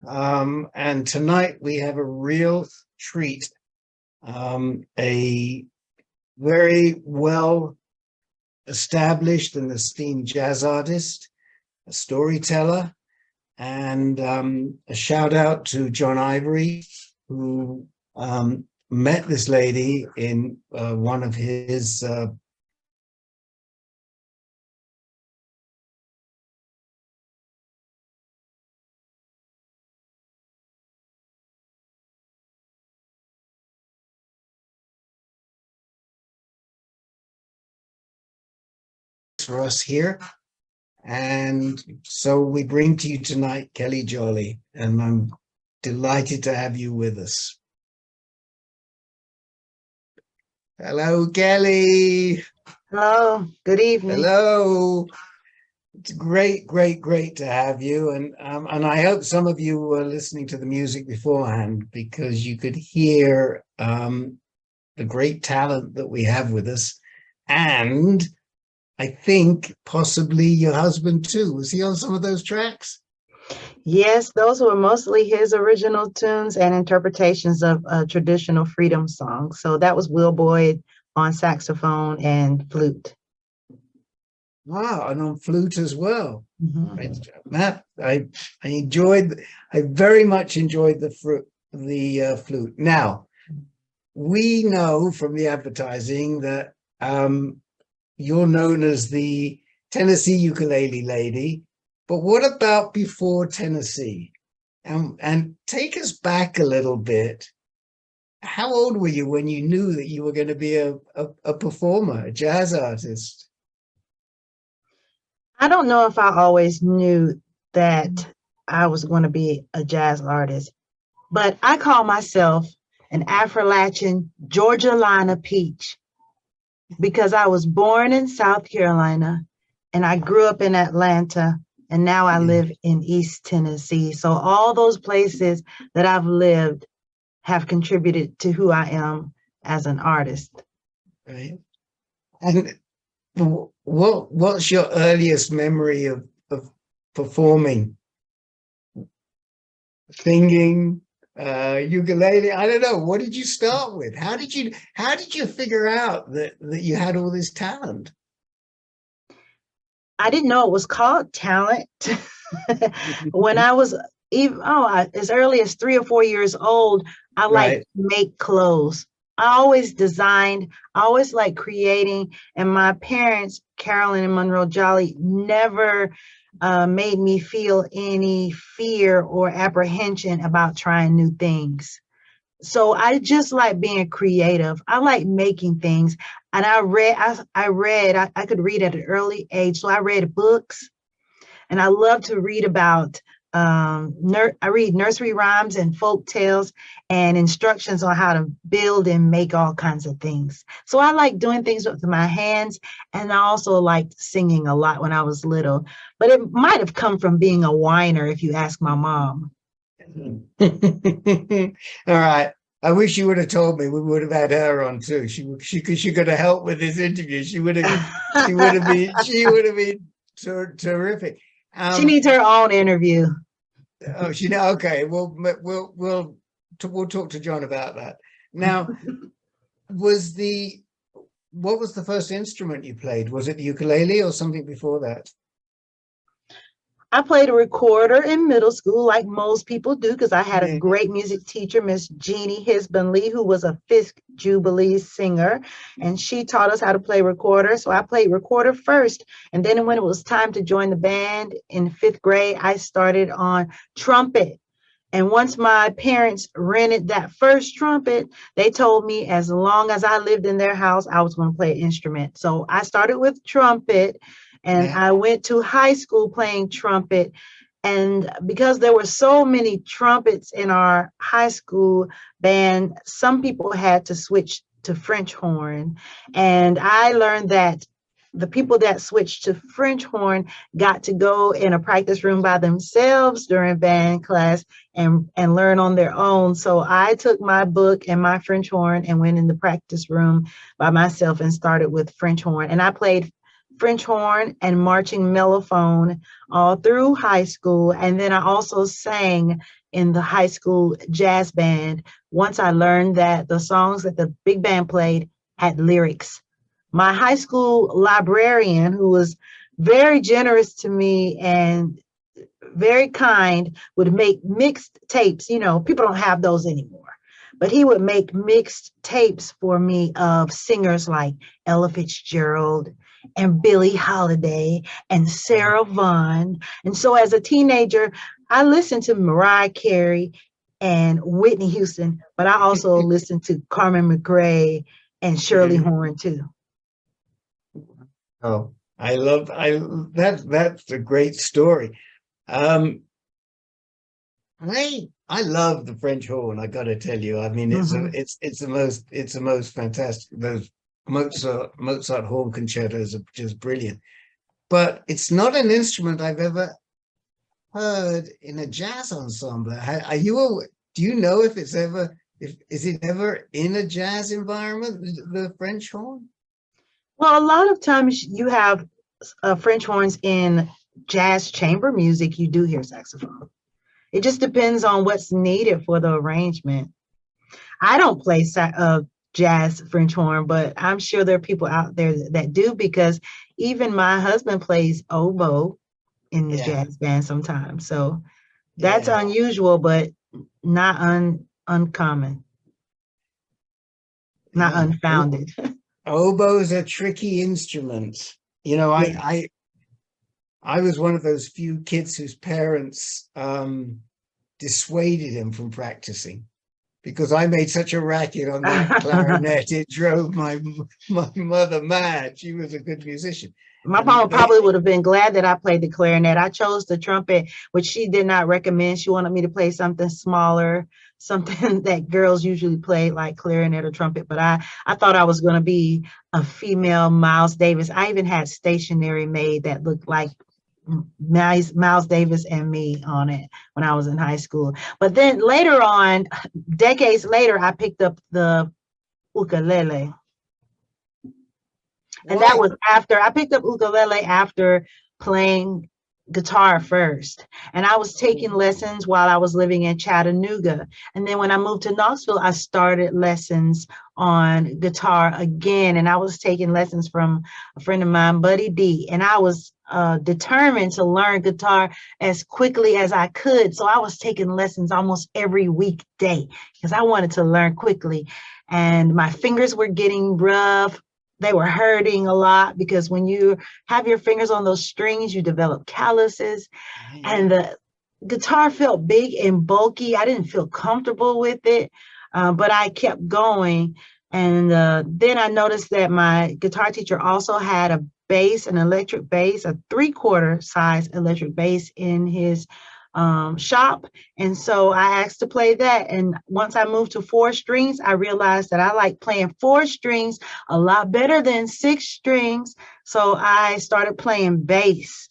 And tonight we have a real treat. A very well established and esteemed jazz artist, a storyteller, and a shout out to John Ivory, who met this lady in one of his for us here. And so we bring to you tonight Kelle Jolly, and I'm delighted to have you with us. Hello, Kelle. Hello, good evening. Hello. It's great to have you. And I hope some of you were listening to the music beforehand, because you could hear the great talent that we have with us. And I think possibly your husband too. Was he on some of those tracks? Yes, those were mostly his original tunes and interpretations of traditional freedom songs. So that was Will Boyd on saxophone and flute. Wow, and on flute as well. Mm-hmm. Matt, I very much enjoyed the flute. Now, we know from the advertising that you're known as the Tennessee Ukulele Lady, but what about before Tennessee? And take us back a little bit. How old were you when you knew that you were going to be a performer, a jazz artist? I don't know if I always knew that I was going to be a jazz artist, but I call myself an Appalachian Georgia Lina peach because I was born in South Carolina and I grew up in Atlanta, and now I live in East Tennessee. So all those places that I've lived have contributed to who I am as an artist. Right. And what's your earliest memory of performing? Singing, ukulele? I don't know. What did you start with? How did you figure out that you had all this talent? I didn't know it was called talent. When I was as early as 3 or 4 years old, I liked to make clothes. I always designed, I always liked creating, and my parents, Carolyn and Monroe Jolly, never made me feel any fear or apprehension about trying new things. So I just like being creative. I like making things. And I could read at an early age. So I read books, and I love to read about I read nursery rhymes and folk tales and instructions on how to build and make all kinds of things. So I like doing things with my hands, and I also liked singing a lot when I was little. But it might have come from being a whiner, if you ask my mom. All right. I wish you would have told me. We would have had her on too. She could have helped with this interview. She would have been terrific. She needs her own interview. Oh, okay. We'll talk to John about that. Now, what was the first instrument you played? Was it the ukulele or something before that? I played a recorder in middle school, like most people do, because I had a great music teacher, Miss Jeannie Hisbin-Lee, who was a Fifth Jubilee singer, and she taught us how to play recorder. So I played recorder first, and then when it was time to join the band in 5th grade, I started on trumpet. And once my parents rented that first trumpet, they told me as long as I lived in their house, I was going to play an instrument. So I started with trumpet, and I went to high school playing trumpet. And because there were so many trumpets in our high school band, some people had to switch to French horn. And I learned that the people that switched to French horn got to go in a practice room by themselves during band class and learn on their own. So I took my book and my French horn and went in the practice room by myself and started with French horn. And I played French horn and marching mellophone all through high school. And then I also sang in the high school jazz band once I learned that the songs that the big band played had lyrics. My high school librarian, who was very generous to me and very kind, would make mixed tapes. You know, people don't have those anymore, but he would make mixed tapes for me of singers like Ella Fitzgerald and Billie Holiday and Sarah Vaughan. And so as a teenager, I listened to Mariah Carey and Whitney Houston, but I also listened to Carmen McRae and Shirley Horn too. Oh, that's a great story. I love the French horn. I got to tell you. I mean, it's the most fantastic. Those Mozart horn concertos are just brilliant. But it's not an instrument I've ever heard in a jazz ensemble. Do you know if is it ever in a jazz environment, the French horn? Well, a lot of times you have French horns in jazz chamber music. You do hear saxophone. It just depends on what's needed for the arrangement. I don't play jazz French horn, but I'm sure there are people out there that do, because even my husband plays oboe in the jazz band sometimes. So that's unusual, but not uncommon, not unfounded. Oboe is a tricky instrument. You know, I was one of those few kids whose parents dissuaded him from practicing because I made such a racket on that clarinet. It drove my mother mad. She was a good musician. My mom probably would have been glad that I played the clarinet. I chose the trumpet, which she did not recommend. She wanted me to play something smaller, something that girls usually play, like clarinet or trumpet. But I thought I was going to be a female Miles Davis. I even had stationery made that looked like Miles Davis and me on it when I was in high school. But then later on, decades later, I picked up the ukulele. And that was after I picked up ukulele after playing guitar first. And I was taking lessons while I was living in Chattanooga. And then when I moved to Knoxville, I started lessons on guitar again. And I was taking lessons from a friend of mine, Buddy D. And I was determined to learn guitar as quickly as I could. So I was taking lessons almost every weekday because I wanted to learn quickly. And my fingers were getting rough. They were hurting a lot because when you have your fingers on those strings, you develop calluses. And the guitar felt big and bulky. I didn't feel comfortable with it, but I kept going. And then I noticed that my guitar teacher also had a bass, an electric bass, a 3/4 size electric bass in his shop. And so I asked to play that. And once I moved to 4 strings, I realized that I like playing 4 strings a lot better than 6 strings. So I started playing bass,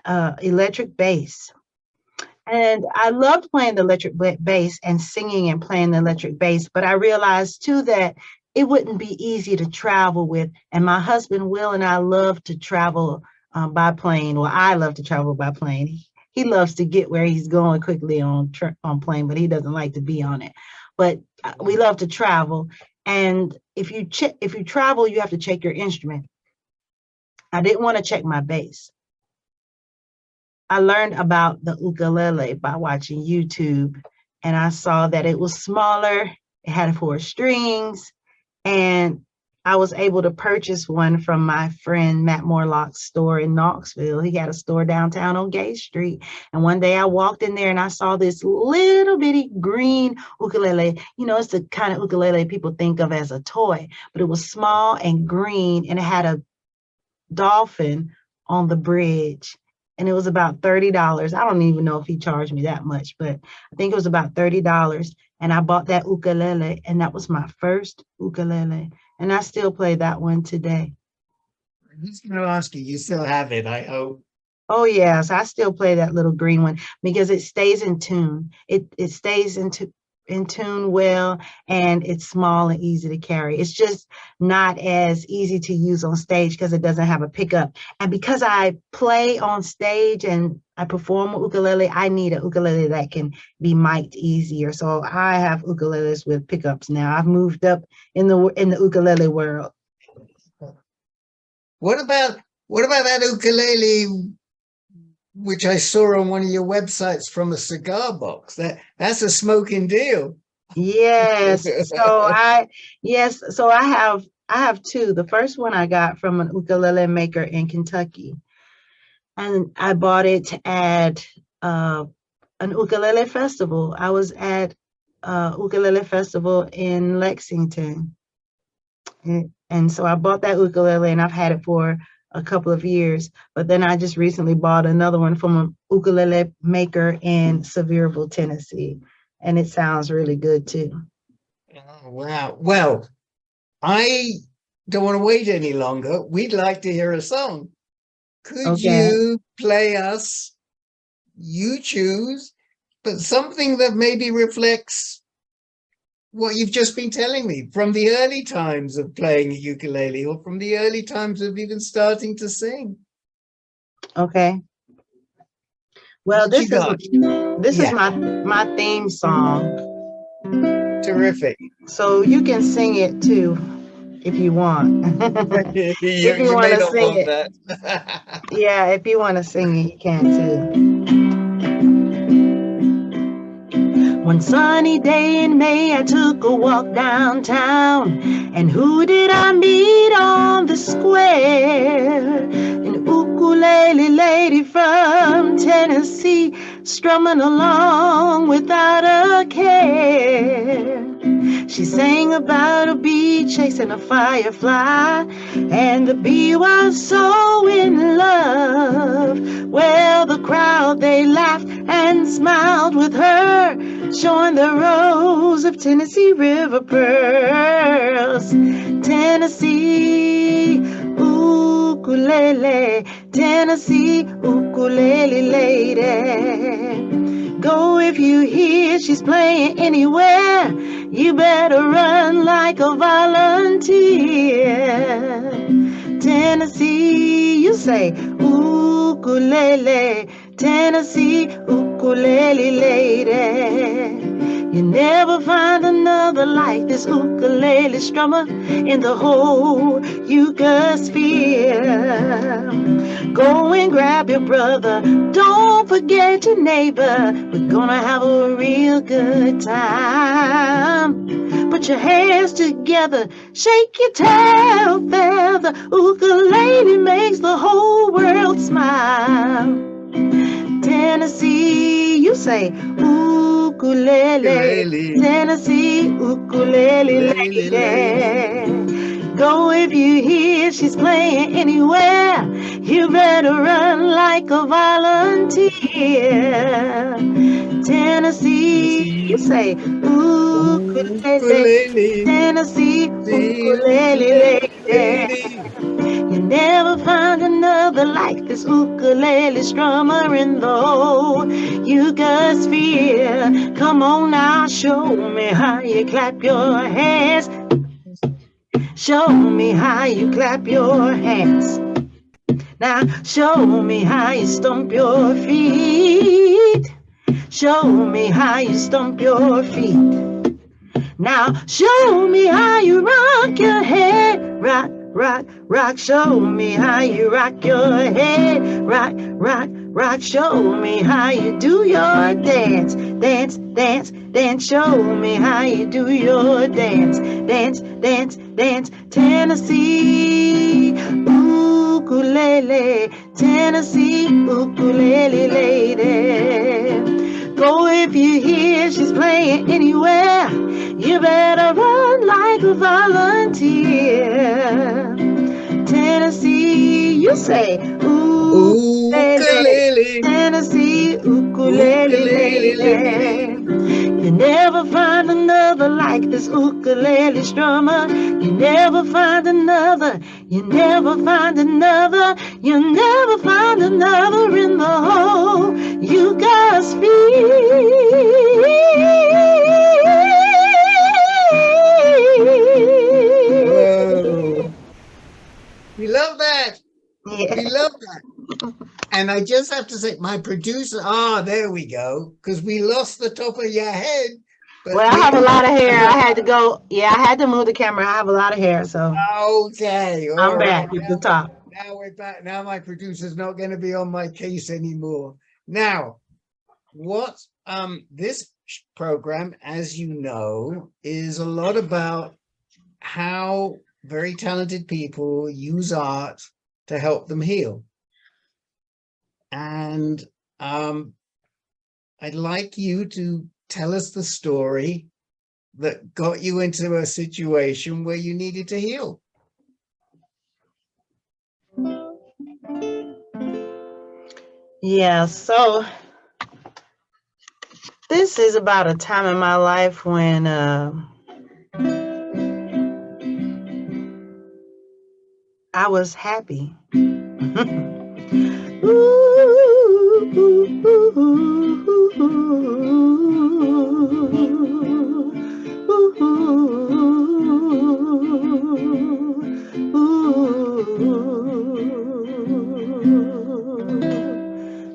electric bass. And I loved playing the electric bass and singing and playing the electric bass. But I realized too that it wouldn't be easy to travel with. And my husband, Will, and I love to travel by plane. Well, I love to travel by plane. He loves to get where he's going quickly on plane, but he doesn't like to be on it. But we love to travel. And if you travel, you have to check your instrument. I didn't want to check my bass. I learned about the ukulele by watching YouTube, and I saw that it was smaller. It had 4 strings, and I was able to purchase one from my friend Matt Morlock's store in Knoxville. He had a store downtown on Gay Street. And one day I walked in there and I saw this little bitty green ukulele. You know, it's the kind of ukulele people think of as a toy, but it was small and green, and it had a dolphin on the bridge. And it was about $30. I don't even know if he charged me that much, but I think it was about $30. And I bought that ukulele, and that was my first ukulele. And I still play that one today. I'm just going to ask you, you still have it, I hope. Oh, yes, I still play that little green one because it stays in tune. It stays into in tune well, and it's small and easy to carry. It's just not as easy to use on stage because it doesn't have a pickup. And because I play on stage and I perform with ukulele, I need a ukulele that can be mic'd easier. So I have ukuleles with pickups now. I've moved up in the ukulele world. What about that ukulele which I saw on one of your websites from a cigar box? That's a smoking deal. Yes. So I have two. The first one I got from an ukulele maker in Kentucky, and I bought it at an ukulele festival. I was at ukulele festival in Lexington, and so I bought that ukulele, and I've had it for a couple of years. But then I just recently bought another one from an ukulele maker in Sevierville, Tennessee, and it sounds really good too. Oh, wow. Well, I don't want to wait any longer. We'd like to hear a song. Could you play us, you choose, but something that maybe reflects what you've just been telling me from the early times of playing a ukulele, or from the early times of even starting to sing? Okay. Well, What you got? This is my theme song. Terrific. So you can sing it too if you want. If you want may to not sing want it. that. Yeah, if you want to sing it, you can too. One sunny day in May, I took a walk downtown, and who did I meet on the square? An ukulele lady from Tennessee, strumming along without a care. She sang about a bee chasing a firefly, and the bee was so in love. Well, the crowd, they laughed and smiled with her, showing the rows of Tennessee river pearls. Tennessee ukulele, Tennessee ukulele lady. Go if you hear she's playing anywhere, you better run like a volunteer. Tennessee, you say ukulele, Tennessee ukulele lady. You never find another like this ukulele strummer in the whole Yugosphere. Go and grab your brother, don't forget your neighbor. We're gonna have a real good time. Put your hands together, shake your tail feather. Ukulele makes the whole world smile. Tennessee, you say ukulele, Tennessee ukulele lady. Go if you hear she's playing anywhere, you better run like a volunteer. Tennessee, you say ukulele, Tennessee ukulele lady. You never find another like this ukulele strummer in the whole Yugosphere. Come on now, show me how you clap your hands. Show me how you clap your hands. Now show me how you stomp your feet. Show me how you stomp your feet. Now show me how you rock your head. Rock, rock, rock. Show me how you rock your head. Rock, rock, rock. Show me how you do your dance. Dance, dance, dance. Show me how you do your dance. Dance, dance, dance. Tennessee ukulele, Tennessee ukulele lady. Go if you hear she's playing anywhere, you better run like a volunteer. Tennessee, you say ukulele, Tennessee ukulele lady. You never find another like this ukulele strummer. You never find another. You never find another. You never find another in the whole Yugosphere. And I just have to say, my producer, there we go, because we lost the top of your head. But Well, I have a lot of hair. I had to go. Yeah, I had to move the camera. I have a lot of hair, so okay, all I'm right. back at the top. Now we're back. Now my producer's not going to be on my case anymore. Now, what this program, as you know, is a lot about how very talented people use art to help them heal. And I'd like you to tell us the story that got you into a situation where you needed to heal. Yeah, so this is about a time in my life when I was happy.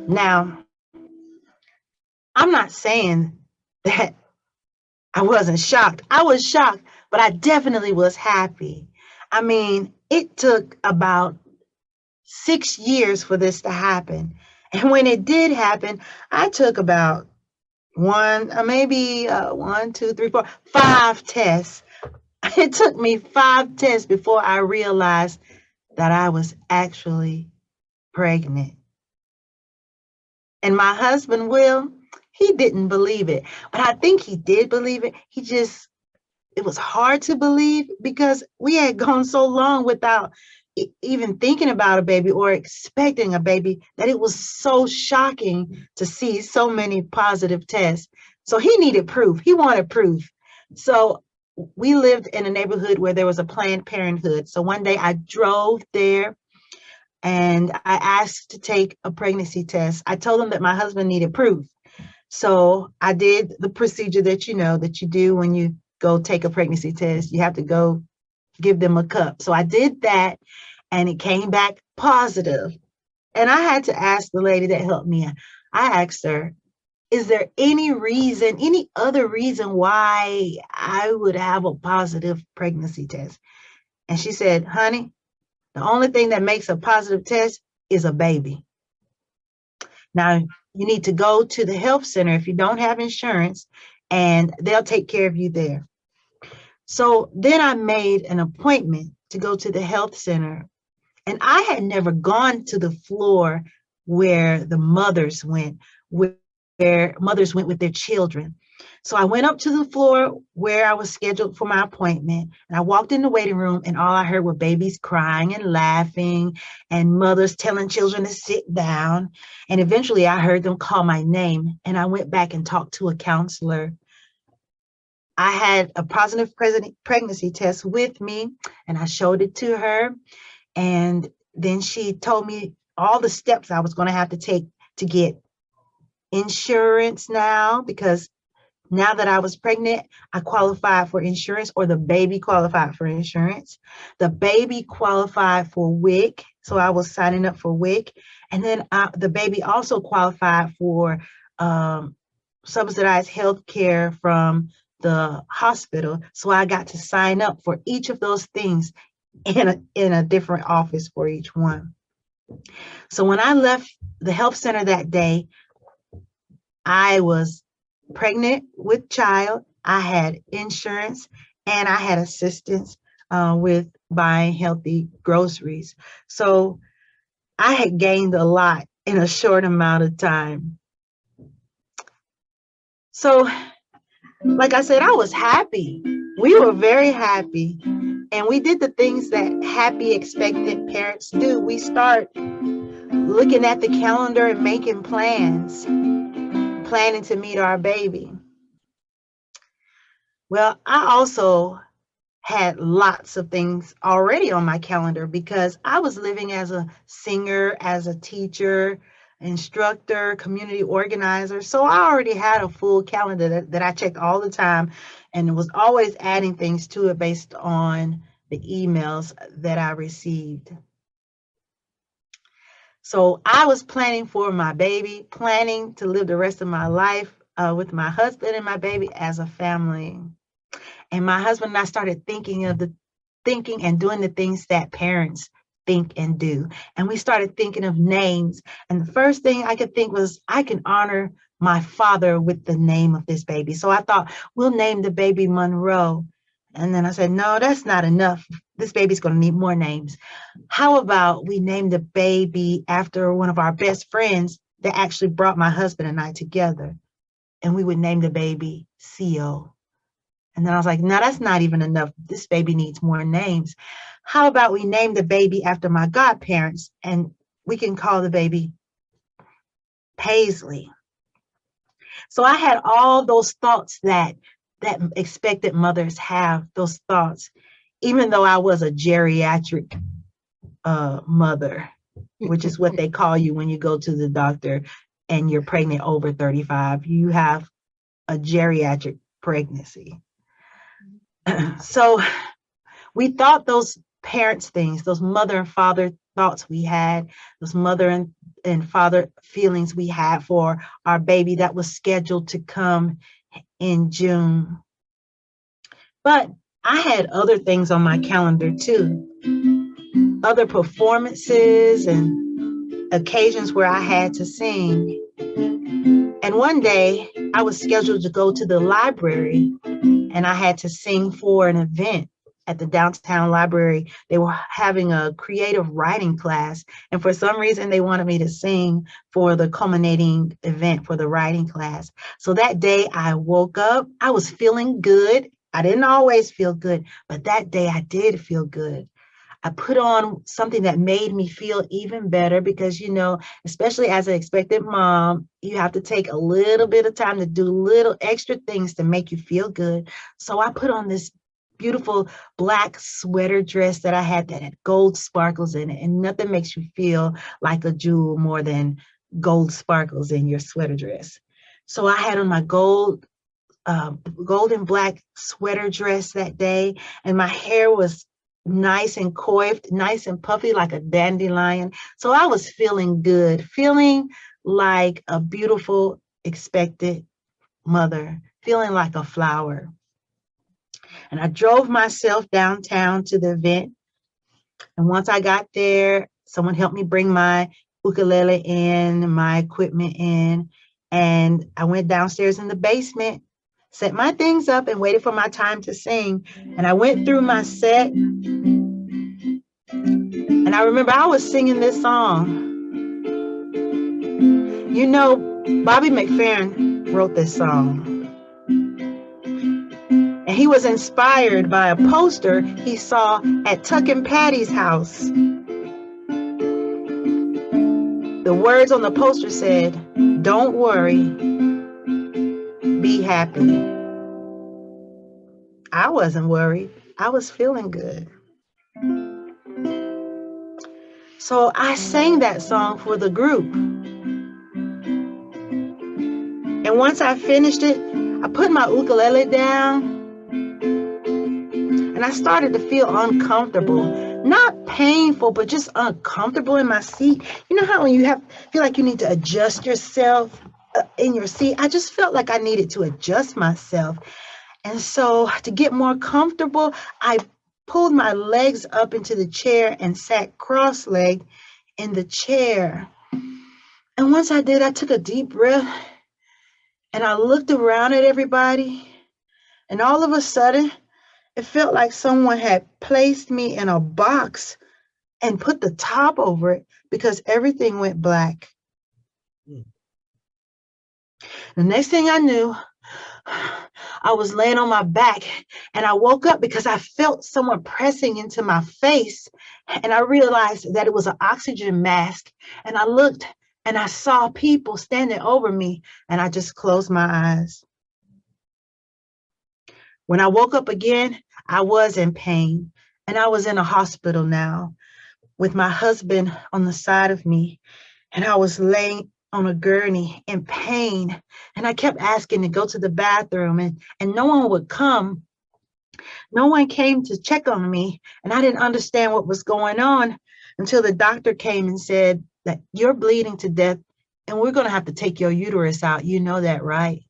Now, I'm not saying that I wasn't shocked. I was shocked, but I definitely was happy. I mean, it took about 6 years for this to happen. And when it did happen, I took about one, two, three, four, 5 tests. It took me 5 tests before I realized that I was actually pregnant. And my husband, Will, he didn't believe it, but I think he did believe it. It was hard to believe because we had gone so long without even thinking about a baby or expecting a baby that it was so shocking to see so many positive tests. So he needed proof. He wanted proof. So we lived in a neighborhood where there was a Planned Parenthood. So one day I drove there and I asked to take a pregnancy test. I told them that my husband needed proof. So I did the procedure that you know that you do when you go take a pregnancy test. You have to go give them a cup. So I did that and it came back positive. And I had to ask the lady that helped me. I asked her, is there any reason, any other reason why I would have a positive pregnancy test? And she said, honey, the only thing that makes a positive test is a baby. Now, you need to go to the health center if you don't have insurance, and they'll take care of you there. So then I made an appointment to go to the health center, and I had never gone to the floor where the mothers went, where mothers went with their children. So I went up to the floor where I was scheduled for my appointment, and I walked in the waiting room, and all I heard were babies crying and laughing and mothers telling children to sit down. And eventually I heard them call my name, and I went back and talked to a counselor. I had a positive pregnancy test with me, and I showed it to her. And then she told me all the steps I was going to have to take to get insurance now, because now that I was pregnant, I qualified for insurance, or the baby qualified for insurance. The baby qualified for WIC, so I was signing up for WIC. And then the baby also qualified for subsidized health care from the hospital. So I got to sign up for each of those things in a different office for each one. So when I left the health center that day, I was pregnant with child, I had insurance, and I had assistance with buying healthy groceries. So I had gained a lot in a short amount of time. So, like I said, I was happy. We were very happy. And we did the things that happy, expectant parents do. We start looking at the calendar and making plans, planning to meet our baby. Well, I also had lots of things already on my calendar because I was living as a singer, as a teacher, instructor, community organizer. So I already had a full calendar that I checked all the time, and was always adding things to it based on the emails that I received. So I was planning for my baby, planning to live the rest of my life with my husband and my baby as a family. And my husband and I started thinking and doing the things that parents think and do. And we started thinking of names. And the first thing I could think was, I can honor my father with the name of this baby. So I thought, we'll name the baby Monroe. And then I said, no, that's not enough. This baby's going to need more names. How about we name the baby after one of our best friends that actually brought my husband and I together? And we would name the baby Co. And then I was like, no, that's not even enough. This baby needs more names. How about we name the baby after my godparents, and we can call the baby Paisley? So I had all those thoughts that expected mothers have, those thoughts, even though I was a geriatric mother, which is what they call you when you go to the doctor and you're pregnant over 35. You have a geriatric pregnancy. So we thought those parents things, those mother and father thoughts we had, those mother and father feelings we had for our baby that was scheduled to come in June. But I had other things on my calendar too, other performances and occasions where I had to sing. And one day I was scheduled to go to the library and I had to sing for an event at the downtown library. They were having a creative writing class. And for some reason, they wanted me to sing for the culminating event for the writing class. So that day I woke up, I was feeling good. I didn't always feel good, but that day I did feel good. I put on something that made me feel even better because, you know, especially as an expectant mom, you have to take a little bit of time to do little extra things to make you feel good. So I put on this beautiful black sweater dress that I had that had gold sparkles in it, and nothing makes you feel like a jewel more than gold sparkles in your sweater dress. So I had on my golden black sweater dress that day, and my hair was nice and coiffed, nice and puffy like a dandelion. So I was feeling good, feeling like a beautiful, expected mother, feeling like a flower. And I drove myself downtown to the event. And once I got there, someone helped me bring my ukulele in, my equipment in, and I went downstairs in the basement, set my things up, and waited for my time to sing. And I went through my set, and I remember I was singing this song. You know, Bobby McFerrin wrote this song. And he was inspired by a poster he saw at Tuck and Patty's house. The words on the poster said, "Don't worry, be happy." I wasn't worried. I was feeling good. So I sang that song for the group. And once I finished it, I put my ukulele down and I started to feel uncomfortable. Not painful, but just uncomfortable in my seat. You know how when you feel like you need to adjust yourself in your seat? I just felt like I needed to adjust myself. And so to get more comfortable, I pulled my legs up into the chair and sat cross-legged in the chair. And once I did, I took a deep breath and I looked around at everybody. And all of a sudden, it felt like someone had placed me in a box and put the top over it because everything went black. The next thing I knew, I was laying on my back and I woke up because I felt someone pressing into my face, and I realized that it was an oxygen mask, and I looked and I saw people standing over me, and I just closed my eyes. When I woke up again, I was in pain, and I was in a hospital now with my husband on the side of me, and I was laying on a gurney in pain, and I kept asking to go to the bathroom, and no one would come. No one came to check on me, and I didn't understand what was going on until the doctor came and said that you're bleeding to death and we're going to have to take your uterus out. You know that, right?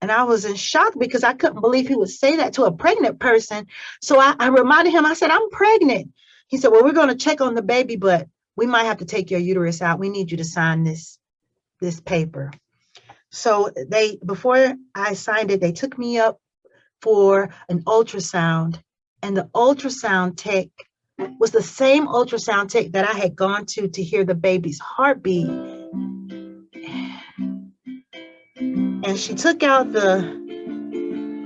And I was in shock because I couldn't believe he would say that to a pregnant person. So I reminded him, I said, I'm pregnant. He said, well, we're going to check on the baby, but we might have to take your uterus out. We need you to sign this paper. So before I signed it, they took me up for an ultrasound. And the ultrasound tech was the same ultrasound tech that I had gone to hear the baby's heartbeat. And she took out the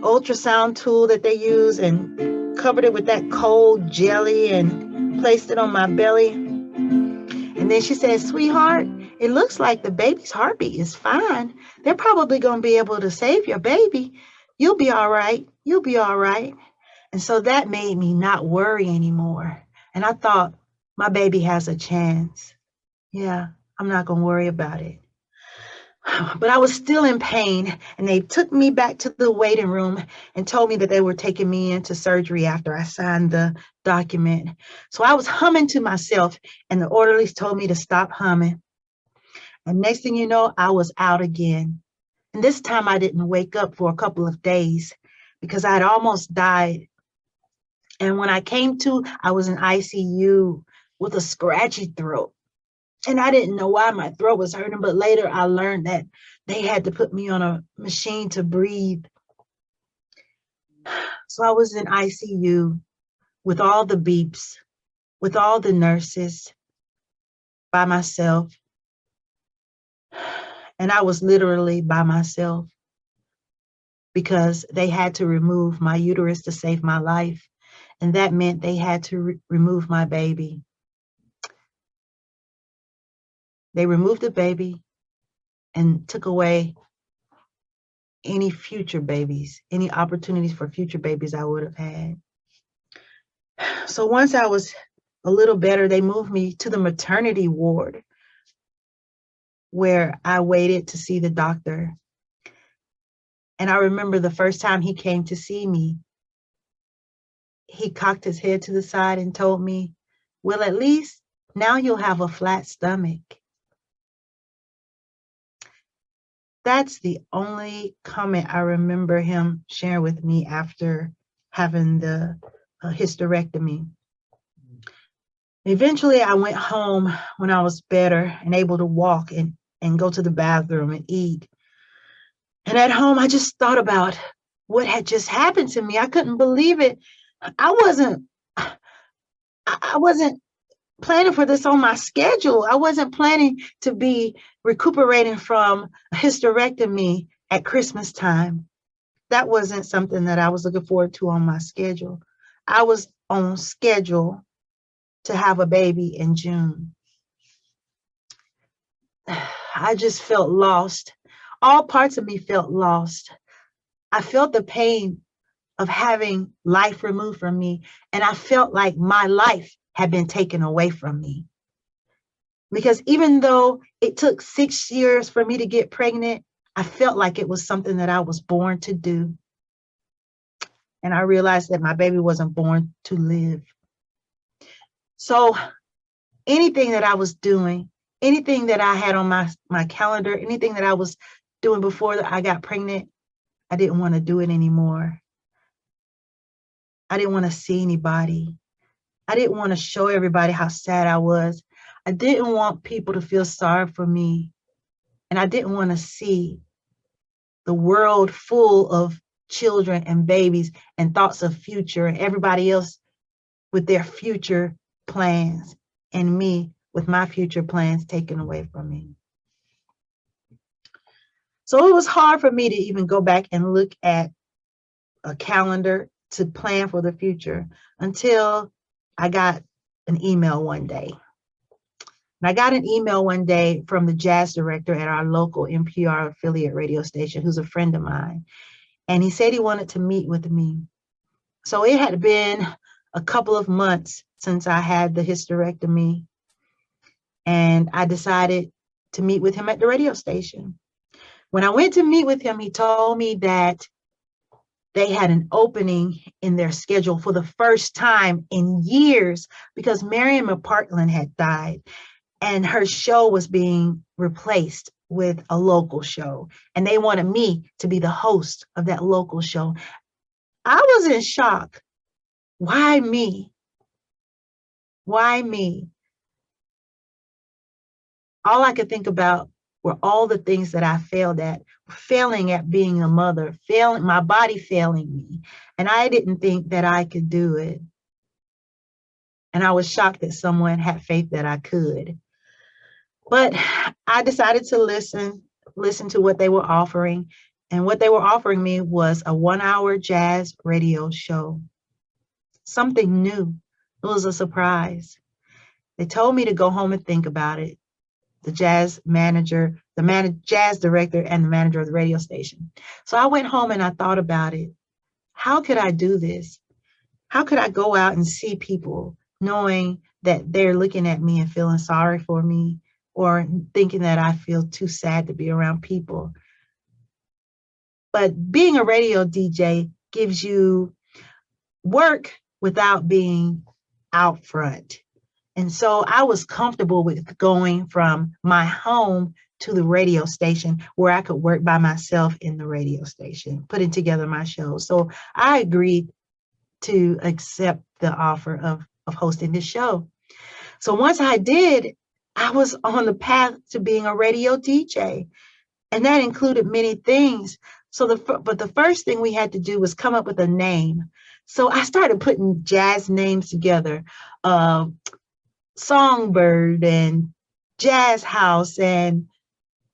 ultrasound tool that they use and covered it with that cold jelly and placed it on my belly. And then she said, sweetheart, it looks like the baby's heartbeat is fine. They're probably going to be able to save your baby. You'll be all right. You'll be all right. And so that made me not worry anymore. And I thought, my baby has a chance. Yeah, I'm not going to worry about it. But I was still in pain, and they took me back to the waiting room and told me that they were taking me into surgery after I signed the document. So I was humming to myself, and the orderlies told me to stop humming. And next thing you know, I was out again. And this time I didn't wake up for a couple of days because I had almost died. And when I came to, I was in ICU with a scratchy throat. And I didn't know why my throat was hurting, but later I learned that they had to put me on a machine to breathe. So I was in ICU with all the beeps, with all the nurses, by myself. And I was literally by myself because they had to remove my uterus to save my life. And that meant they had to remove my baby. They removed the baby and took away any future babies, any opportunities for future babies I would have had. So once I was a little better, they moved me to the maternity ward where I waited to see the doctor. And I remember the first time he came to see me, he cocked his head to the side and told me, well, at least now you'll have a flat stomach. That's the only comment I remember him sharing with me after having the hysterectomy. Eventually, I went home when I was better and able to walk and go to the bathroom and eat. And at home, I just thought about what had just happened to me. I couldn't believe it. I wasn't planning for this on my schedule. I wasn't planning to be recuperating from a hysterectomy at Christmas time. That wasn't something that I was looking forward to on my schedule. I was on schedule to have a baby in June. I just felt lost. All parts of me felt lost. I felt the pain of having life removed from me, and I felt like my life had been taken away from me. Because even though it took 6 years for me to get pregnant, I felt like it was something that I was born to do. And I realized that my baby wasn't born to live. So anything that I was doing, anything that I had on my calendar, anything that I was doing before I got pregnant, I didn't want to do it anymore. I didn't want to see anybody. I didn't want to show everybody how sad I was. I didn't want people to feel sorry for me. And I didn't want to see the world full of children and babies and thoughts of future and everybody else with their future plans and me with my future plans taken away from me. So it was hard for me to even go back and look at a calendar to plan for the future until I got an email one day. And I got an email one day from the jazz director at our local NPR affiliate radio station, who's a friend of mine. And he said he wanted to meet with me. So it had been a couple of months since I had the hysterectomy. And I decided to meet with him at the radio station. When I went to meet with him, he told me that they had an opening in their schedule for the first time in years because Marion McPartland had died. and her show was being replaced with a local show, and they wanted me to be the host of that local show. I was in shock. Why me? Why me? All I could think about were all the things that I failed at, failing at being a mother, failing, my body failing me. And I didn't think that I could do it. And I was shocked that someone had faith that I could. But I decided to listen to what they were offering. And what they were offering me was a 1-hour jazz radio show. Something new. It was a surprise. They told me to go home and think about it. The jazz manager, jazz director, and the manager of the radio station. So I went home and I thought about it. How could I do this? How could I go out and see people knowing that they're looking at me and feeling sorry for me, or thinking that I feel too sad to be around people? But being a radio DJ gives you work without being out front. And so I was comfortable with going from my home to the radio station, where I could work by myself in the radio station, putting together my show. So I agreed to accept the offer of hosting this show. So once I did, I was on the path to being a radio DJ. And that included many things. But the first thing we had to do was come up with a name. So I started putting jazz names together. Songbird and Jazz House and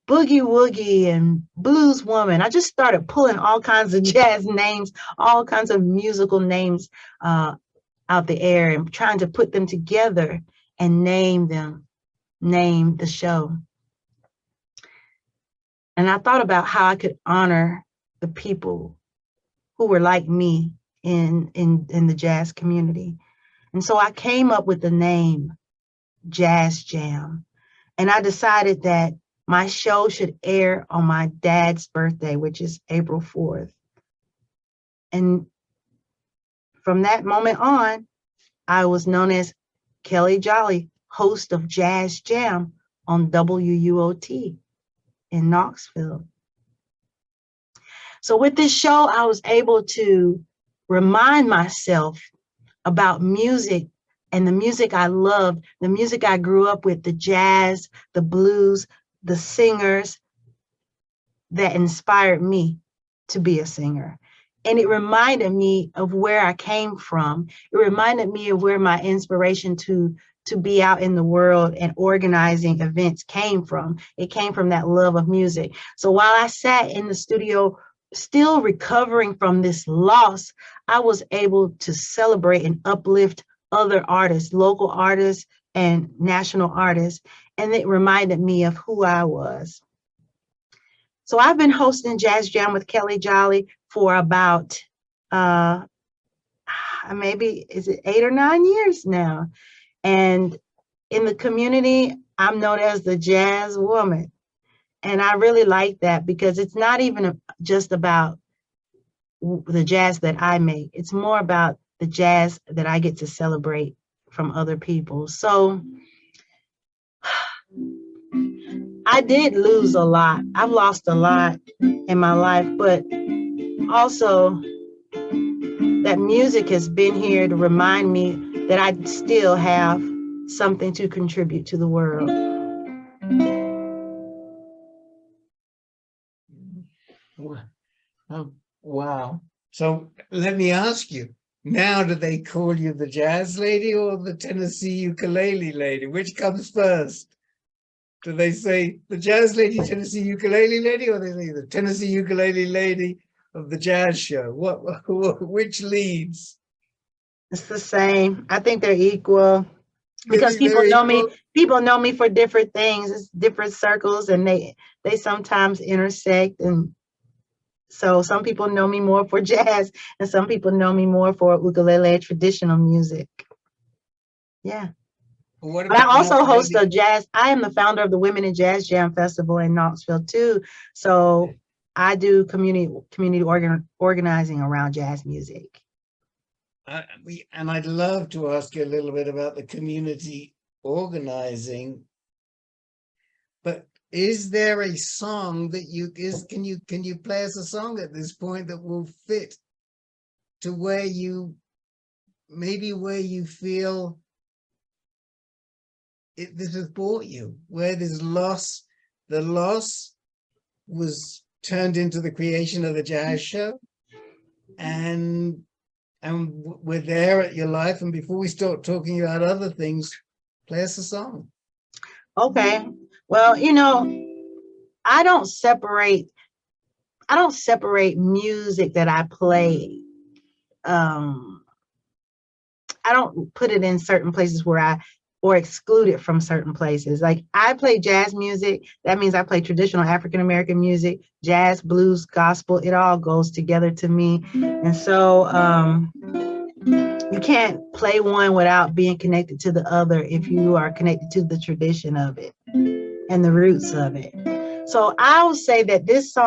Boogie Woogie and Blues Woman. I just started pulling all kinds of jazz names, all kinds of musical names out the air, and trying to put them together and name the show. And I thought about how I could honor the people who were like me in the jazz community. And so I came up with the name Jazz Jam. And I decided that my show should air on my dad's birthday, which is April 4th. And from that moment on, I was known as Kelle Jolly, host of Jazz Jam on WUOT in Knoxville. So with this show, I was able to remind myself about music, and the music I loved, the music I grew up with, the jazz, the blues, the singers that inspired me to be a singer. And it reminded me of where I came from. It reminded me of where my inspiration to be out in the world and organizing events came from. It came from that love of music. So while I sat in the studio, still recovering from this loss, I was able to celebrate and uplift other artists, local artists and national artists. And it reminded me of who I was. So I've been hosting Jazz Jam with Kelle Jolly for about, maybe, is it 8 or 9 years now? And in the community, I'm known as the jazz woman. And I really like that, because it's not even just about the jazz that I make. It's more about the jazz that I get to celebrate from other people. So I did lose a lot. I've lost a lot in my life, but also that music has been here to remind me that I still have something to contribute to the world. Oh, wow. So let me ask you, now do they call you the Jazz Lady or the Tennessee Ukulele Lady? Which comes first? Do they say the Jazz Lady, Tennessee Ukulele Lady, or they say the Tennessee Ukulele Lady of the Jazz Show? Which leads? It's the same. I think they're equal, because people know me for different things. It's different circles, and they sometimes intersect. And so some people know me more for jazz, and some people know me more for ukulele traditional music. Yeah. But I also host a jazz. I am the founder of the Women in Jazz Jam Festival in Knoxville too. So I do community organizing around jazz music. And I'd love to ask you a little bit about the community organizing But is there a song that can you play us a song at this point that will fit to where you feel this has brought you, where the loss was turned into the creation of the jazz show, and we're there at your life. And before we start talking about other things, play us a song. Okay. Well, you know, I don't separate music that I play. I don't put it in certain places or exclude it from certain places. Like, I play jazz music. That means I play traditional African American music, jazz, blues, gospel. It all goes together to me. And so you can't play one without being connected to the other if you are connected to the tradition of it and the roots of it. So I will say that this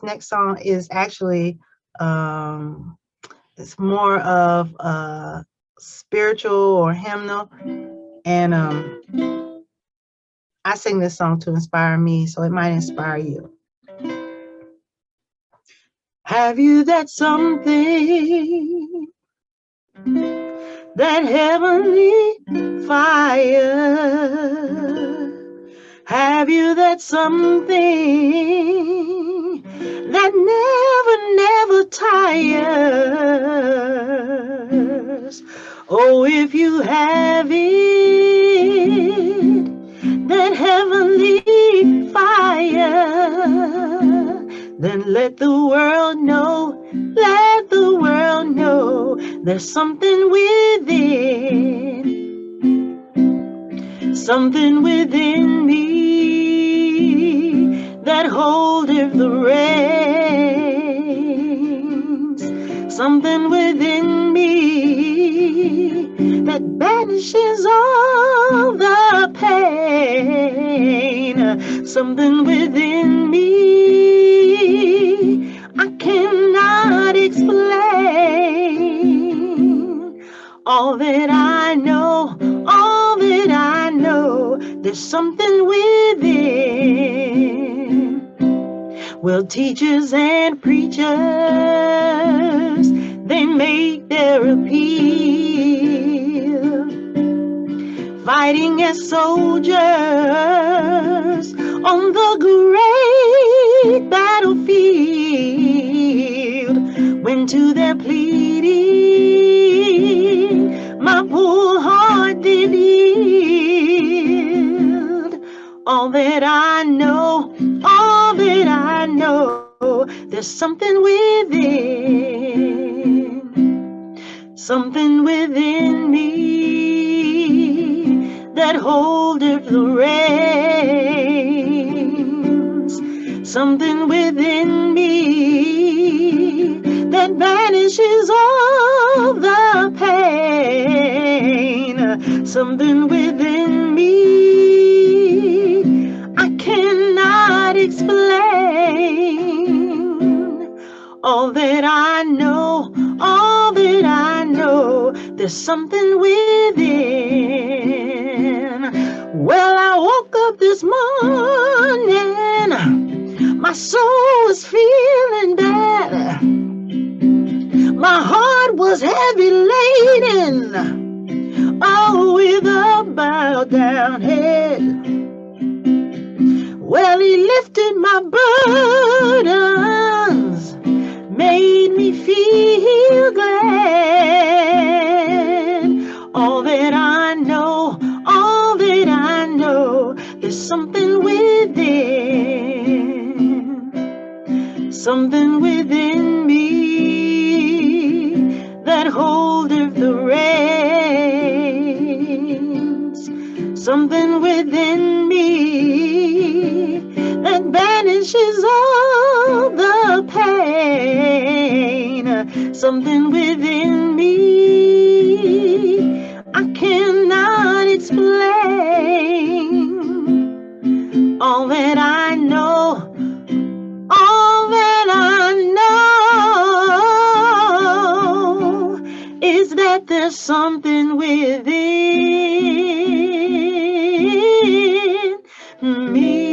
next song is actually it's more of a spiritual or hymnal, and I sing this song to inspire me, so it might inspire you. Have you that something, that heavenly fire? Have you that something that never tires? Oh, if you have it, that heavenly fire, then let the world know, there's something within me that holdeth the reins, something within me that banishes all the pain, something within me I cannot explain. All that I know, there's something within. Well, teachers and preachers, they make their appeal, fighting as soldiers on the great battlefield. When to their pleading, my poor heart did yield. All that I know, there's something within me that holdeth the reins, something within me that banishes all the pain, something within me I cannot explain. All that I know, there's something within. Well, I woke up this morning, my soul was feeling bad. My heart was heavy laden, oh, with a bowed down head. Well, he lifted my burdens, made me feel glad. All that I know, there's something within me that holdeth the reins, something within me that banishes all the pain, something within me I cannot explain. All that I know, is that there's something within me.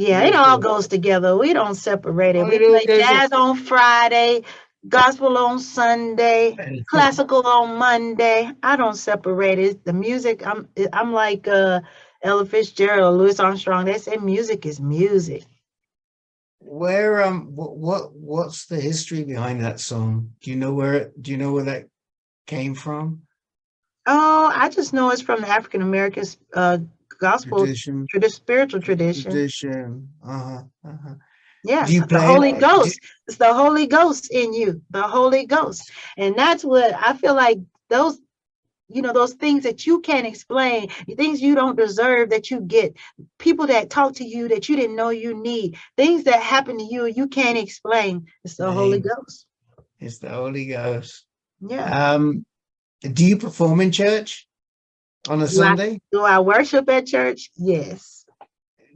Yeah, it all goes together. We don't separate it. Oh, We it all play goes. jazz on Friday, gospel on Sunday, classical on Monday. I don't separate it. The music, I'm like Ella Fitzgerald, Louis Armstrong. They say music is music. Where what's the history behind that song? Do you know where that came from? Oh, I just know it's from the African American gospel Tradition, spiritual tradition. tradition. Do Yes, you the play Holy it? Ghost. It's the Holy Ghost in you, the Holy Ghost. And that's what I feel like those, those things that you can't explain, things you don't deserve that you get, people that talk to you that you didn't know you need, things that happen to you can't explain. It's the Holy Ghost. It's the Holy Ghost. Yeah. Do you perform in church on a Sunday? Do I worship at church? Yes.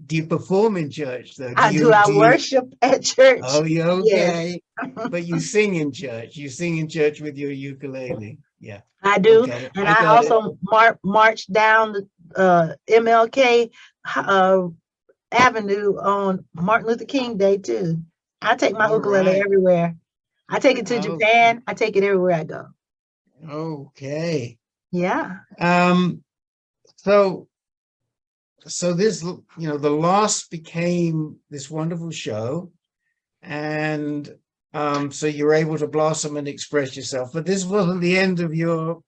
Do you perform in church though? Do I worship at church? Oh, you're okay. Yes. But you sing in church. You sing in church with your ukulele. Yeah. I do. Okay. And I also march down the MLK Avenue on Martin Luther King Day too. I take my ukulele everywhere. I take it to Japan. I take it everywhere I go. Okay. Yeah. So this, the Lost became this wonderful show, and so you're able to blossom and express yourself. But this wasn't the end of your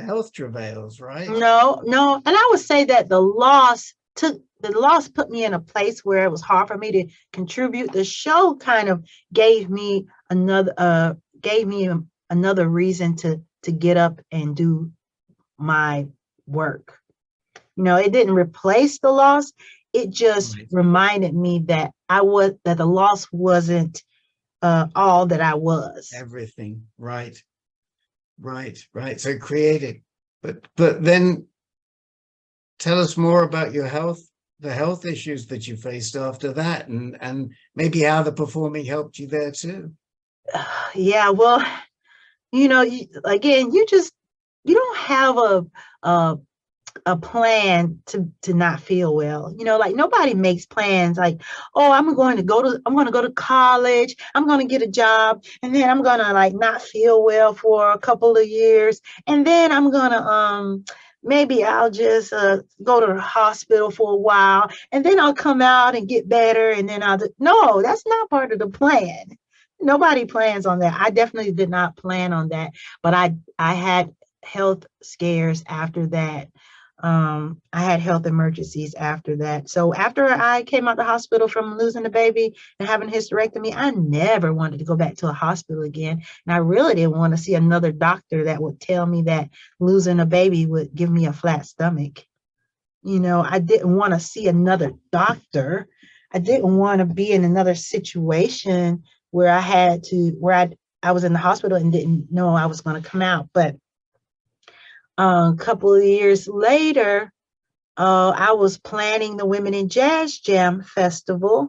health travails, right? No. And I would say that the loss put me in a place where it was hard for me to contribute. The show kind of gave me another reason to get up and do my work. It didn't replace the loss. It just reminded me that the loss wasn't all that I was. Everything. Right. So created. But then tell us more about your the health issues that you faced after that, and maybe how the performing helped you there too. Yeah, well, again, you don't have a plan to not feel well. Like nobody makes plans like, oh, I'm going to go to college, I'm going to get a job, and then I'm going to like not feel well for a couple of years, and then I'm going to maybe I'll just go to the hospital for a while, and then I'll come out and get better, and then no, that's not part of the plan. Nobody plans on that. I definitely did not plan on that, but I had health scares after that. I had health emergencies after that. So after I came out the hospital from losing the baby and having a hysterectomy, I never wanted to go back to a hospital again. And I really didn't want to see another doctor that would tell me that losing a baby would give me a flat stomach. I didn't want to see another doctor. I didn't want to be in another situation where I was in the hospital and didn't know I was going to come out. But a couple of years later, I was planning the Women in Jazz Jam Festival,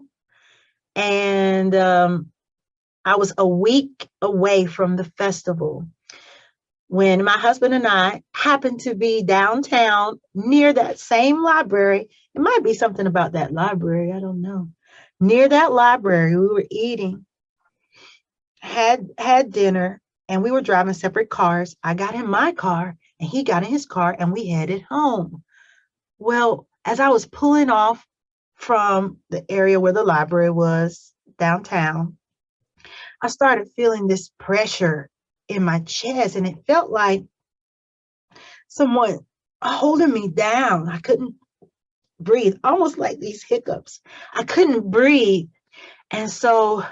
and I was a week away from the festival when my husband and I happened to be downtown near that same library. It might be something about that library, I don't know. Near that library, we were eating, had dinner, and we were driving separate cars. I got in my car and he got in his car, and we headed home. Well, as I was pulling off from the area where the library was downtown, I started feeling this pressure in my chest, and it felt like someone holding me down. I couldn't breathe, almost like these hiccups. I couldn't breathe. And so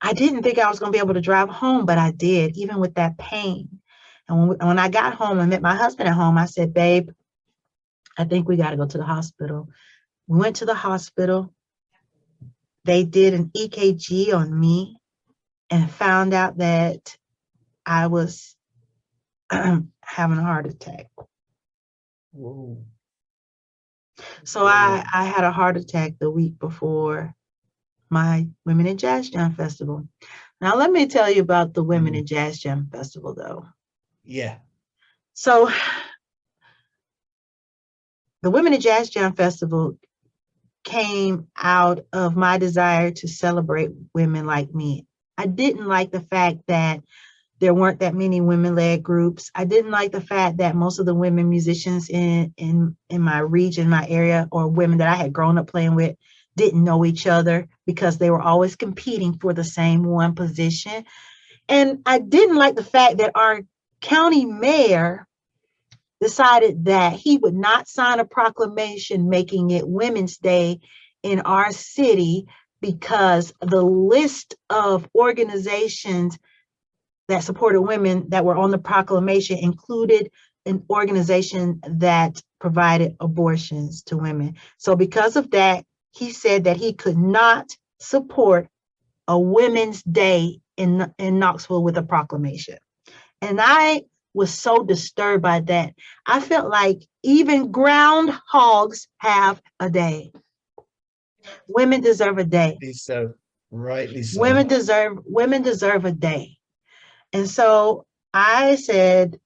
I didn't think I was going to be able to drive home, but I did, even with that pain. And when I got home and met my husband at home, I said, babe, I think we got to go to the hospital. We went to the hospital. They did an EKG on me and found out that I was having a heart attack. Whoa. So I had a heart attack the week before my Women in Jazz Jam Festival. Now, let me tell you about the Women in Jazz Jam Festival, though. Yeah. So the Women in Jazz Jam Festival came out of my desire to celebrate women like me. I didn't like the fact that there weren't that many women-led groups. I didn't like the fact that most of the women musicians in my region, my area, or women that I had grown up playing with didn't know each other because they were always competing for the same one position. And I didn't like the fact that our county mayor decided that he would not sign a proclamation making it Women's Day in our city because the list of organizations that supported women that were on the proclamation included an organization that provided abortions to women. So because of that, he said that he could not support a Women's Day in Knoxville with a proclamation. And I was so disturbed by that. I felt like even groundhogs have a day. Women deserve a day. So, rightly so. Women deserve a day. And so I said,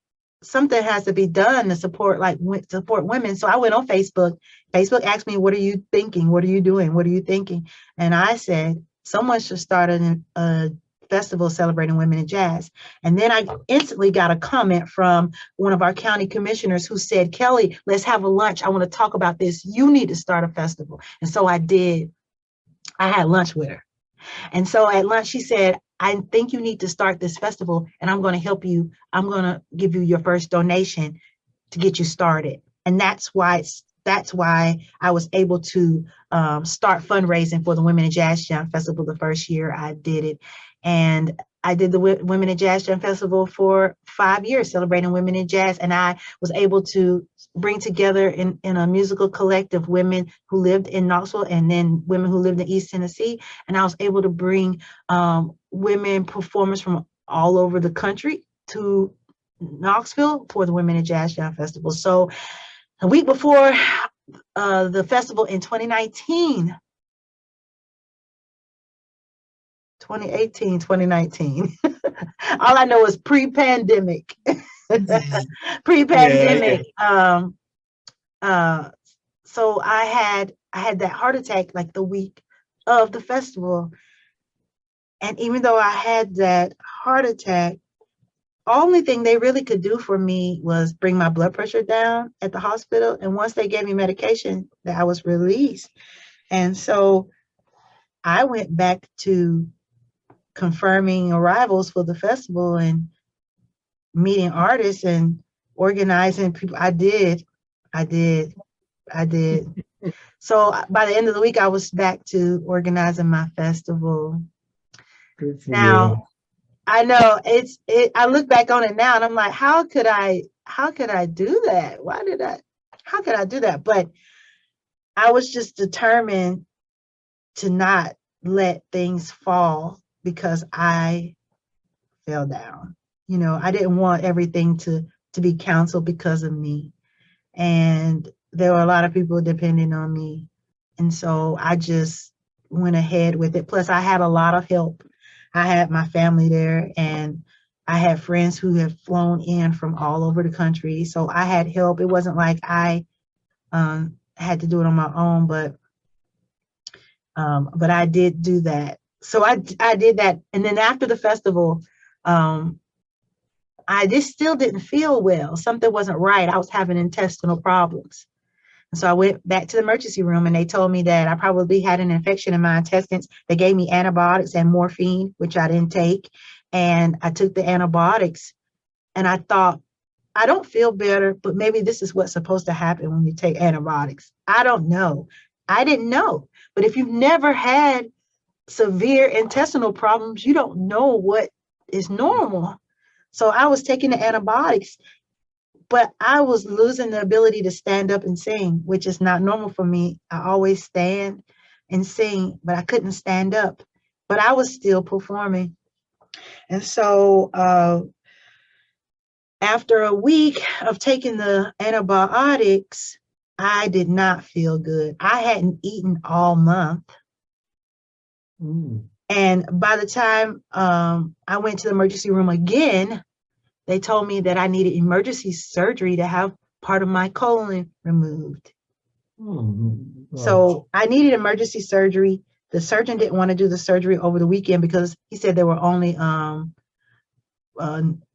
something has to be done to support women. So I went on Facebook. Facebook asked me, what are you thinking? What are you doing? What are you thinking? And I said, someone should start a festival celebrating women in jazz. And then I instantly got a comment from one of our county commissioners who said, Kelly, let's have a lunch. I want to talk about this. You need to start a festival. And so I did. I had lunch with her. And so at lunch, she said, I think you need to start this festival and I'm going to help you. I'm going to give you your first donation to get you started. And that's why I was able to start fundraising for the Women in Jazz Jam Festival the first year I did it. And I did the Women in Jazz Jam Festival for 5 years, celebrating women in jazz. And I was able to bring together in a musical collective women who lived in Knoxville and then women who lived in East Tennessee. And I was able to bring women performers from all over the country to Knoxville for the Women in Jazz Jam Festival. So a week before the festival in 2019, 2019. All I know is pre-pandemic. Pre-pandemic. Yeah. So I had that heart attack like the week of the festival. And even though I had that heart attack, only thing they really could do for me was bring my blood pressure down at the hospital. And once they gave me medication, that I was released. And so I went back to confirming arrivals for the festival and meeting artists and organizing people. I did. So by the end of the week, I was back to organizing my festival. Good for now, you. I know I look back on it now and I'm like, how could I do that? How could I do that? But I was just determined to not let things fall because I fell down. You know, I didn't want everything to be canceled because of me. And there were a lot of people depending on me. And so I just went ahead with it. Plus, I had a lot of help. I had my family there and I had friends who had flown in from all over the country. So I had help. It wasn't like I had to do it on my own, but I did do that. So I did that. And then after the festival, I just still didn't feel well. Something wasn't right. I was having intestinal problems. And so I went back to the emergency room and they told me that I probably had an infection in my intestines. They gave me antibiotics and morphine, which I didn't take. And I took the antibiotics and I thought, I don't feel better, but maybe this is what's supposed to happen when you take antibiotics. I don't know. I didn't know. But if you've never had severe intestinal problems, you don't know what is normal. So I was taking the antibiotics, but I was losing the ability to stand up and sing, which is not normal for me. I always stand and sing, but I couldn't stand up, but I was still performing. And so after a week of taking the antibiotics, I did not feel good. I hadn't eaten all month. And by the time I went to the emergency room again, they told me that I needed emergency surgery to have part of my colon removed. Right. So I needed emergency surgery. The surgeon didn't want to do the surgery over the weekend because he said there were only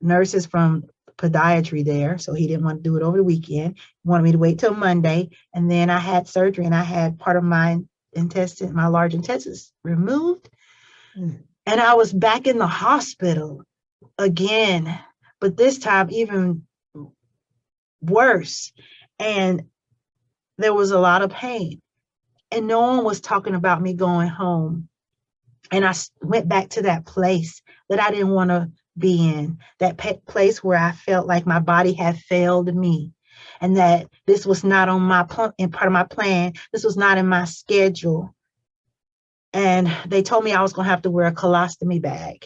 nurses from podiatry there. So he didn't want to do it over the weekend. He wanted me to wait till Monday. And then I had surgery and I had part of my intestine, my large intestines removed. Mm. And I was back in the hospital again, but this time even worse. And there was a lot of pain. And no one was talking about me going home. And I went back to that place that I didn't want to be in, that place where I felt like my body had failed me and that this was not on my in part of my plan. This was not in my schedule. And they told me I was going to have to wear a colostomy bag.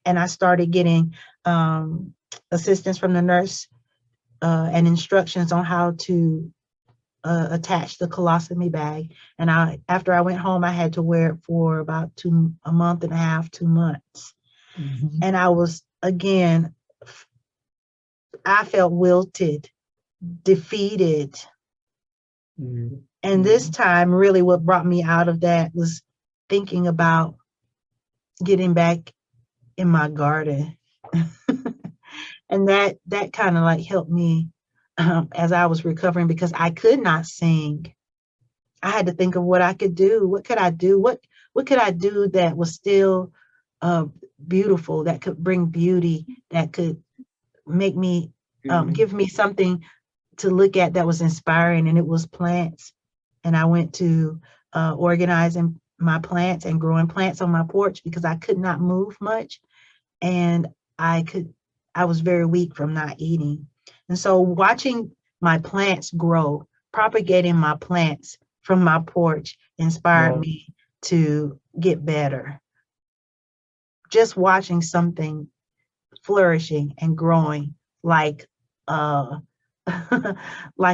And I started getting assistance from the nurse and instructions on how to attach the colostomy bag. And after I went home, I had to wear it for about a month and a half, 2 months. Mhm. And I was, again, I felt wilted, defeated. Mhm. And this time, really what brought me out of that was thinking about getting back in my garden. And that kind of like helped me as I was recovering, because I could not sing. I had to think of what I could do. What could I do? What could I do that was still beautiful, that could bring beauty, that could make me give me something to look at that was inspiring? And it was plants. And I went to organizing my plants and growing plants on my porch because I could not move much. And I was very weak from not eating. And so watching my plants grow, propagating my plants from my porch inspired me to get better. Just watching something flourishing and growing like like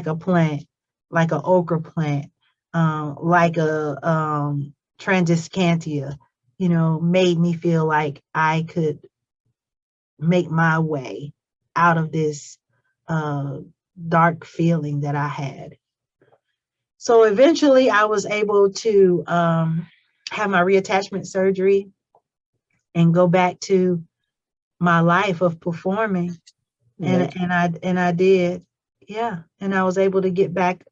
a plant, like an okra plant, like a Transiscantia, made me feel like I could make my way out of this dark feeling that I had. So eventually I was able to have my reattachment surgery and go back to my life of performing. And I did. Yeah. And I was able to get back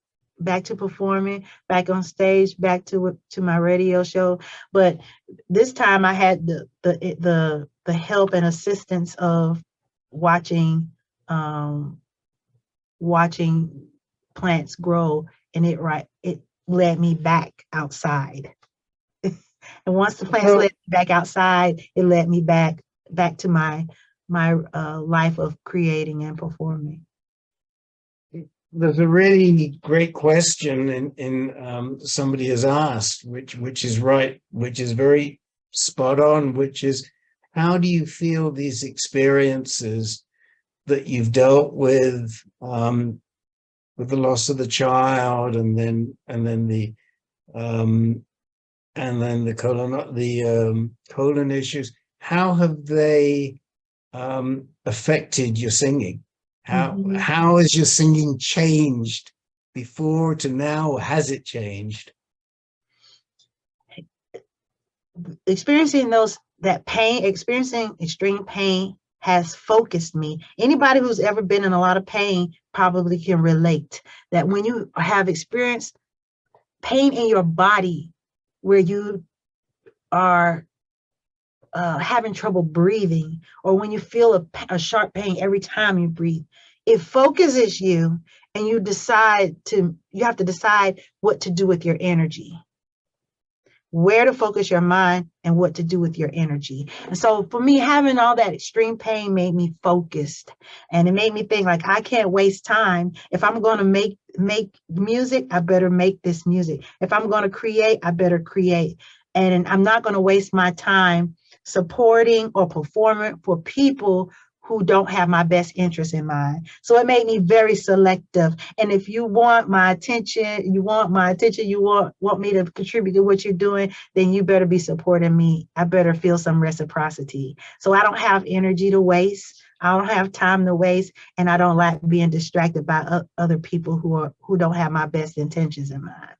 to performing, back on stage, back to my radio show. But this time I had the help and assistance of watching watching plants grow, and it led me back outside. And once the plants led me back outside, it led me back to my life of creating and performing. There's a really great question in somebody has asked, which is right, which is very spot on, which is, how do you feel these experiences that you've dealt with the loss of the child, and then the colon issues, how have they affected your singing? How has your singing changed before to now? Has it changed? Experiencing experiencing extreme pain has focused me. Anybody who's ever been in a lot of pain probably can relate that when you have experienced pain in your body where you are having trouble breathing, or when you feel a sharp pain every time you breathe, it focuses you, and you have to decide what to do with your energy, where to focus your mind, and what to do with your energy. And so for me, having all that extreme pain made me focused, and it made me think like, I can't waste time. If I'm going to make music, I better make this music. If I'm going to create, I better create. And I'm not going to waste my time supporting or performing for people who don't have my best interest in mind. So it made me very selective. And if you want my attention, you want me to contribute to what you're doing, then you better be supporting me. I better feel some reciprocity. So I don't have energy to waste. I don't have time to waste, and I don't like being distracted by other people who don't have my best intentions in mind.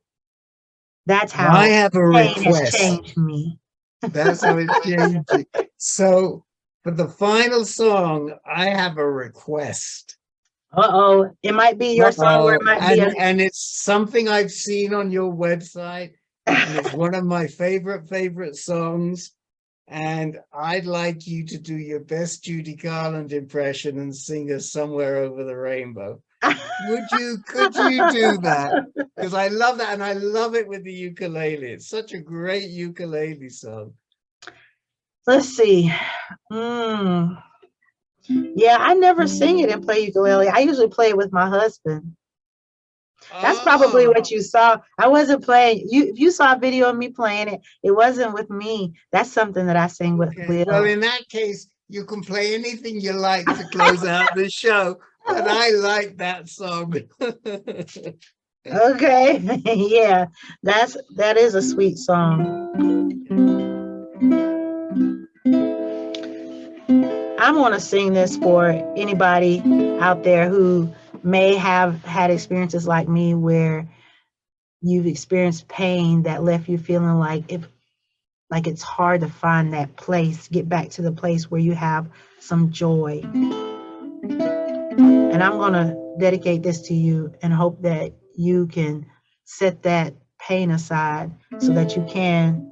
That's Now I how have a pain has request. changed me. That's how it changed you. So for the final song, I have a request. Uh-oh, it might be your song or it Uh-oh. might be a And it's something I've seen on your website, and it's one of my favorite songs. And I'd like you to do your best Judy Garland impression and sing us Somewhere Over the Rainbow. Could you do that? Because I love that, and I love it with the ukulele. It's such a great ukulele song. Let's see. Yeah, I never sing it and play ukulele. I usually play it with my husband. That's probably Oh, what you saw. I wasn't playing. If you saw a video of me playing it, it wasn't with me. That's something that I sing with okay. Well, Will. in that case, you can play anything you like to close out the show, but I like that song. Okay. Yeah, that is a sweet song. I'm going to sing this for anybody out there who may have had experiences like me where you've experienced pain that left you feeling like it's hard to find that place, get back to the place where you have some joy. And I'm going to dedicate this to you and hope that you can set that pain aside so that you can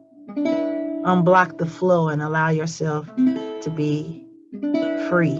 unblock the flow and allow yourself to be free.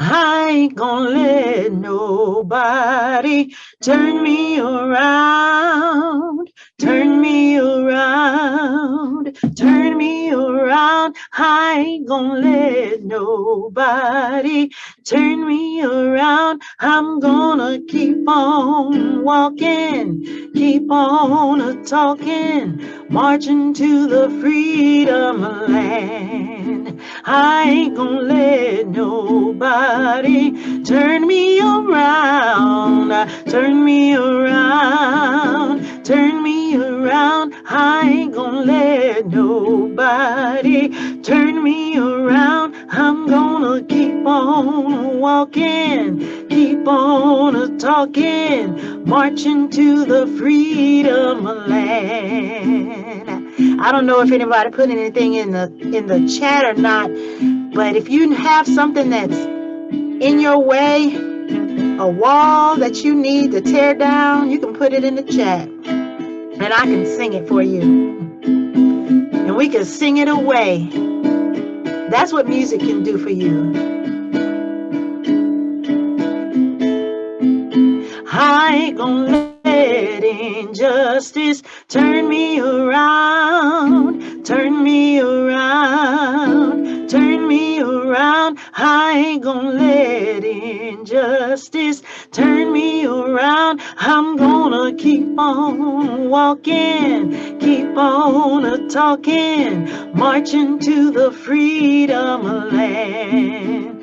I ain't gonna let nobody turn me around, turn me around, turn me around. I ain't gonna let nobody turn me around. I'm gonna keep on walking, keep on talking, marching to the freedom land. I ain't gonna let nobody turn me around, turn me around, turn me around. I ain't gonna let nobody turn me around. I'm gonna keep on walking, keep on talking, marching to the freedom land. I don't know if anybody put anything in the chat or not, but if you have something that's in your way, a wall that you need to tear down, you can put it in the chat and I can sing it for you. And we can sing it away. That's what music can do for you. I ain't gonna let injustice turn me around, turn me around, turn me around. I ain't gonna let injustice turn me around. I'm gonna keep on walking, keep on talking, marching to the freedom land.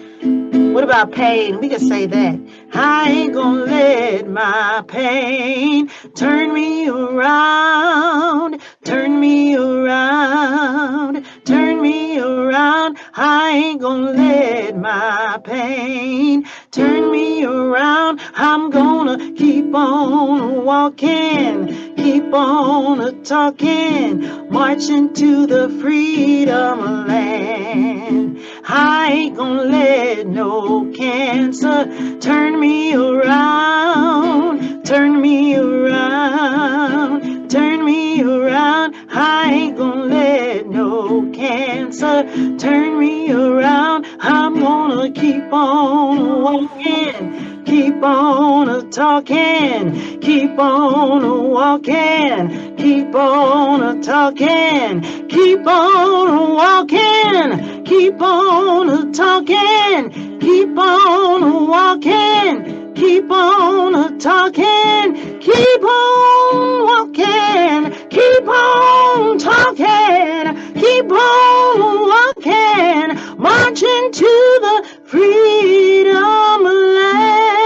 What about pain? We can say that. I ain't gonna let my pain turn me around, turn me around, turn me around. I ain't gonna let my pain turn me around. I'm gonna keep on walking, keep on talking, marching to the freedom land. I ain't gonna let no cancer turn me around, turn me around, turn me around. I ain't gonna let no cancer turn me around. I'm gonna keep on walking, keep on talking, keep on walking, keep on talking, keep on walking, keep on talking, keep on walking, keep on talking, keep on walking, keep on talking, keep on walking, marching to the freedom land.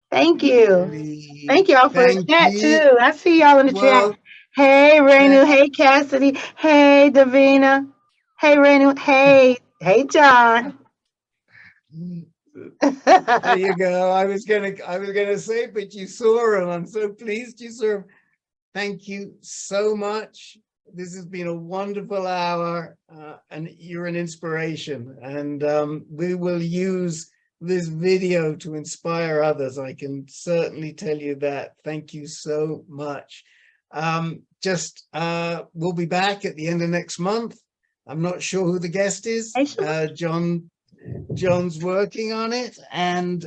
Thank you. Thank y'all for the Thank chat you. too. I see y'all in the chat. Well, Hey, Renu. Hey, Cassidy. Hey, Davina. Hey, Renu. Hey, John. There you go. I was gonna say, but you saw him. I'm so pleased you saw him. Thank you so much. This has been a wonderful hour, and you're an inspiration. And we will use this video to inspire others. I can certainly tell you that. Thank you so much. We'll be back at the end of next month. I'm not sure who the guest is. Hey, John's working on it. And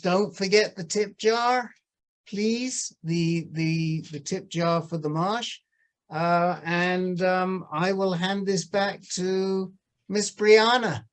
don't forget the tip jar, please. The tip jar for the marsh. I will hand this back to Miss Brianna.